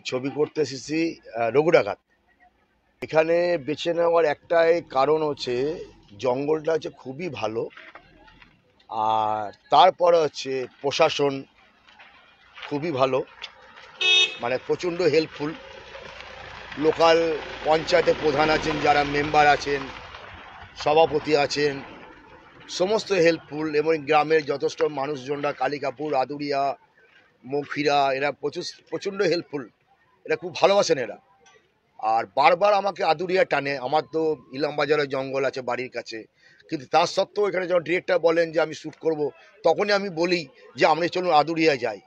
ছবি করতে এসেছি রঘু ডাকাত। এখানে বেছে নেওয়ার একটাই কারণ হচ্ছে জঙ্গলটা হচ্ছে খুবই ভালো, আর তারপরে হচ্ছে প্রশাসন খুবই ভালো, মানে প্রচণ্ড হেল্পফুল। লোকাল পঞ্চায়েতের প্রধান আছেন, যারা মেম্বার আছেন, সভাপতি আছেন, সমস্ত হেল্পফুল। এবং গ্রামের যথেষ্ট মানুষজনরা, কালিকাপুর, আদুরিয়া, মৌখিরা, এরা প্রচণ্ড হেল্পফুল। এরা খুব ভালোবাসেন এরা। আর বারবার আমাকে আদুরিয়া টানে। আমার তো ইলামবাজারে জঙ্গল আছে বাড়ির কাছে, কিন্তু তার সত্ত্বেও এখানে যখন ডিরেক্টর বলেন যে আমি শ্যুট করব, তখনই আমি বলি যে আমরা চলুন আদুরিয়া যাই।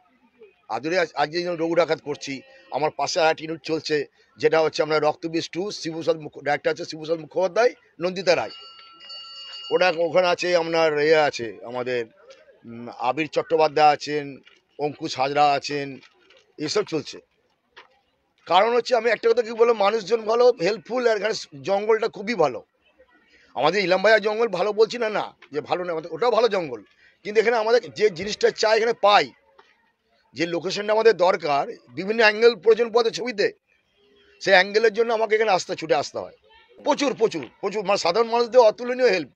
আদুরিয়া আজকে যেমন রঘু ডাকাত করছি, আমার পাশে আরেকটি ইউনিট চলছে, যেটা হচ্ছে আমরা রক্তবীজ 2, শিবুসল ডাইরেক্টর আছে শিবুসল মুখোপাধ্যায়, নন্দিতা রায়। ওখানে আছে আপনার আছে আমাদের আবির চট্টোপাধ্যায় আছেন, অঙ্কুশ হাজরা আছেন, এসব চলছে। কারণ হচ্ছে আমি একটা কথা কি বলবো, মানুষজন ভালো, হেল্পফুল, আর এখানে জঙ্গলটা খুবই ভালো। আমাদের ইলামবাজার জঙ্গল ভালো বলছি না, না যে ভালো না, ওটাও ভালো জঙ্গল, কিন্তু এখানে আমাদের যে জিনিসটা চাই এখানে পাই। যে লোকেশনটা আমাদের দরকার, বিভিন্ন অ্যাঙ্গেল প্রয়োজন পড়ে ছবিতে, সেই অ্যাঙ্গেলের জন্য আমাকে এখানে ছুটে আসতে হয়। প্রচুর প্রচুর প্রচুর, মানে সাধারণ মানুষদের অতুলনীয় হেল্প।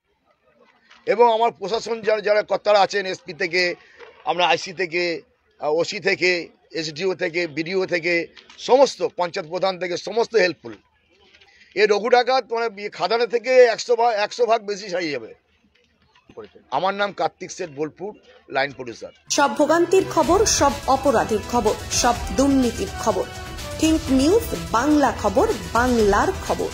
এবং আমার প্রশাসন যারা কর্তারা আছেন, এসপি থেকে, আমরা আইসি থেকে, ওসি থেকে, এসডিও থেকে, বিডিও থেকে, সমস্ত পঞ্চায়েত প্রধান থেকে, সমস্ত হেল্পফুল। এই রঘু ডাকাত মানে খাদানা থেকে 100 ভাগ বেশি সারিয়ে যাবে। আমার নাম কার্তিক শেঠ, বোলপুর, লাইন প্রডিউসার। সব ভোগান্তির খবর, সব অপরাধীর খবর, সব দুর্নীতির খবর। থিঙ্ক নিউজ, বাংলা খবর, বাংলার খবর।